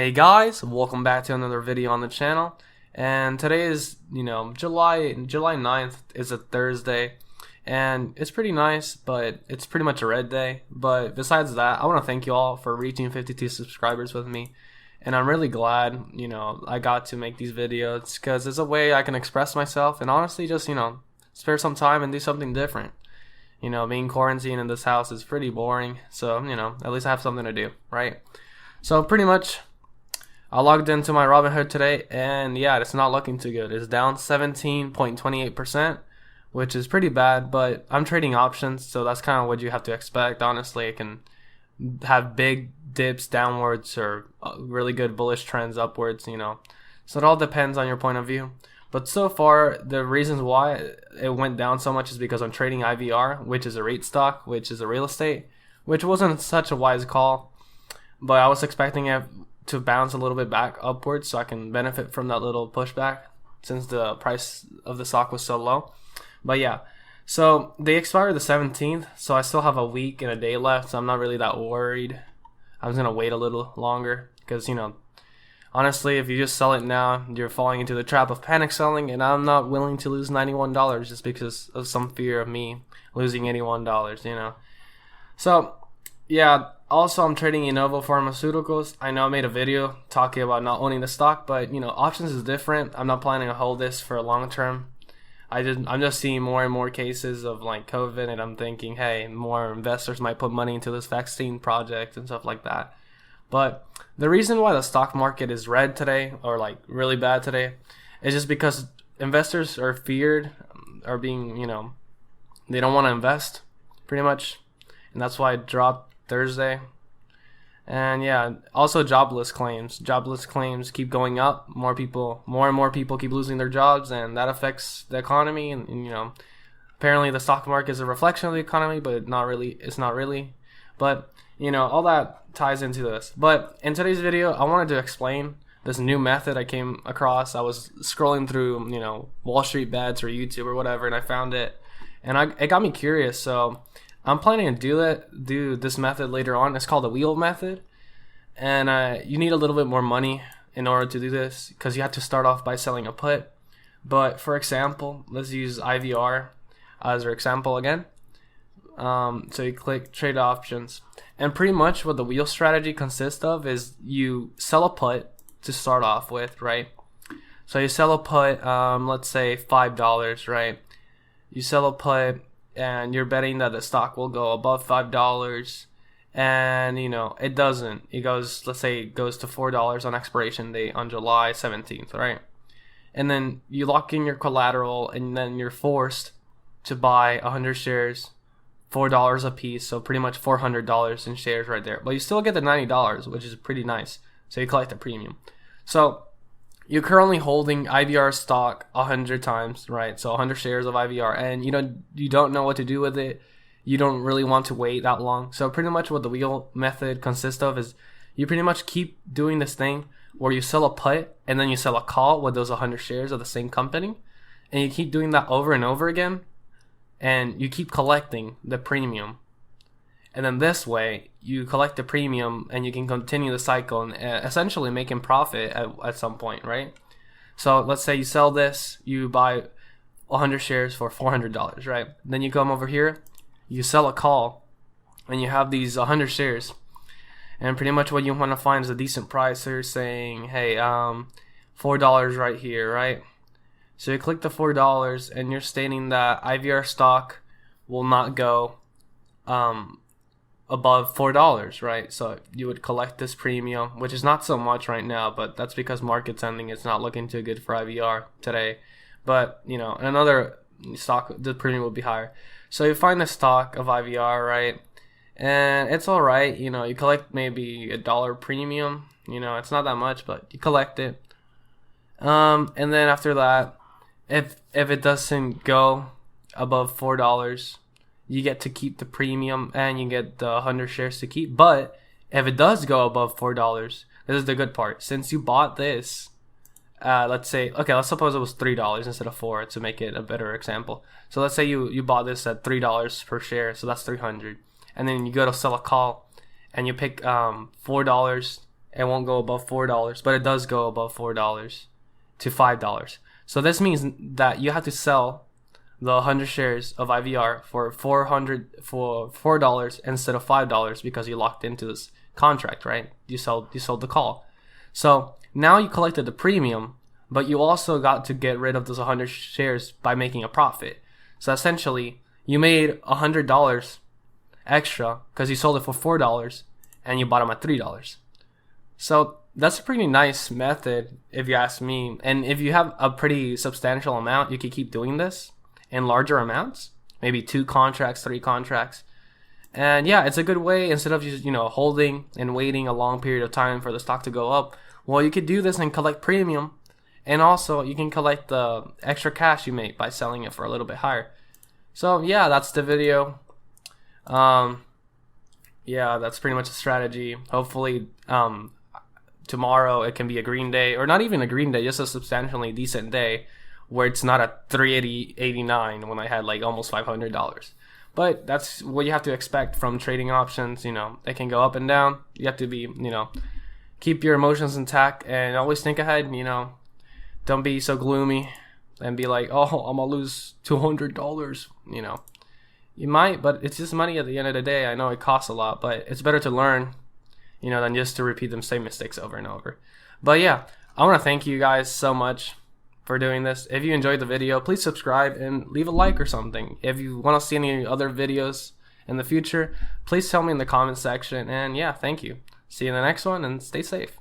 Hey guys, welcome back to another video on the channel. And today is, July 9th is a Thursday, and it's pretty nice, but it's pretty much a red day. But besides that, I want to thank you all for reaching 52 subscribers with me. And I'm really glad, I got to make these videos because it's a way I can express myself and honestly just, spare some time and do something different. Being quarantined in this house is pretty boring, so, at least I have something to do, right? So pretty much I logged into my Robinhood today, and yeah, it's not looking too good. It's down 17.28%, which is pretty bad, but I'm trading options, so that's kind of what you have to expect. Honestly, it can have big dips downwards or really good bullish trends upwards, So it all depends on your point of view. But so far, the reasons why it went down so much is because I'm trading IVR, which is a REIT stock, which is a real estate, which wasn't such a wise call, but I was expecting it to bounce a little bit back upwards so I can benefit from that little pushback since the price of the stock was so low. But yeah, so they expire the 17th, so I still have a week and a day left, so I'm not really that worried. I was gonna wait a little longer because honestly, if you just sell it now, you're falling into the trap of panic selling, and I'm not willing to lose $91 just because of some fear of me losing $81, So yeah, also I'm trading Innovo Pharmaceuticals. I know I made a video talking about not owning the stock, but options is different. I'm not planning to hold this for a long term. I'm just seeing more and more cases of like COVID, and I'm thinking, hey, more investors might put money into this vaccine project and stuff like that. But the reason why the stock market is red today, or like really bad today, is just because investors are feared, are being, they don't want to invest pretty much. And that's why it dropped Thursday. And yeah, also jobless claims keep going up. More and more people keep losing their jobs, and that affects the economy. And apparently the stock market is a reflection of the economy, but it's not really. But all that ties into this. But in today's video, I wanted to explain this new method I came across. I was scrolling through Wall Street Bets or YouTube or whatever, and I found it, and it got me curious. So I'm planning to do this method later on. It's called the wheel method, and you need a little bit more money in order to do this because you have to start off by selling a put. But for example, let's use IVR as our example again. So you click trade options, and pretty much what the wheel strategy consists of is you sell a put to start off with, right? So you sell a put, let's say $5, right? You sell a put, and you're betting that the stock will go above $5, and it doesn't. It goes, let's say it goes to $4 on expiration date on July 17th, right? And then you lock in your collateral, and then you're forced to buy 100 shares, $4 a piece, so pretty much $400 in shares right there. But you still get the $90, which is pretty nice. So you collect a premium. So you're currently holding IVR stock 100 times, right? So 100 shares of IVR, and you don't know what to do with it. You don't really want to wait that long. So pretty much what the wheel method consists of is you pretty much keep doing this thing where you sell a put and then you sell a call with those 100 shares of the same company, and you keep doing that over and over again, and you keep collecting the premium. And then this way, you collect the premium and you can continue the cycle and essentially making profit at some point, right? So let's say you sell this, you buy 100 shares for $400, right? Then you come over here, you sell a call, and you have these 100 shares. And pretty much what you want to find is a decent price. So you're saying, hey, $4 right here, right? So you click the $4 and you're stating that IVR stock will not go above $4, right? So you would collect this premium, which is not so much right now, but that's because market's ending. It's not looking too good for IVR today. But another stock, the premium will be higher. So you find the stock of IVR, right? And it's all right. You collect maybe $1 premium. It's not that much, but you collect it. And then after that, if it doesn't go above $4, you get to keep the premium and you get the 100 shares to keep. But if it does go above $4, this is the good part. Since you bought this, let's suppose it was $3 instead of $4 to make it a better example. So let's say you bought this at $3 per share, so that's 300. And then you go to sell a call and you pick $4 it won't go above $4, but it does go above $4 to $5. So this means that you have to sell the 100 shares of IVR for $4 instead of $5 because you locked into this contract, right? You sold the call. So now you collected the premium, but you also got to get rid of those 100 shares by making a profit. So essentially, you made $100 extra because you sold it for $4 and you bought them at $3. So that's a pretty nice method if you ask me. And if you have a pretty substantial amount, you can keep doing this in larger amounts, maybe 2 contracts, 3 contracts. And yeah, it's a good way instead of just, holding and waiting a long period of time for the stock to go up. Well, you could do this and collect premium, and also you can collect the extra cash you make by selling it for a little bit higher. So yeah, that's the video. Yeah, that's pretty much a strategy. Hopefully, tomorrow it can be a green day, or not even a green day, just a substantially decent day where it's not a 380.89 when I had like almost $500. But that's what you have to expect from trading options. They can go up and down. You have to be, keep your emotions intact and always think ahead. Don't be so gloomy and be like, oh, I'm gonna lose $200. You might, but it's just money at the end of the day. I know it costs a lot, but it's better to learn, than just to repeat the same mistakes over and over. But yeah, I want to thank you guys so much for doing this. If you enjoyed the video, please subscribe and leave a like or something. If you want to see any other videos in the future, please tell me in the comment section. And yeah, thank you. See you in the next one, and stay safe.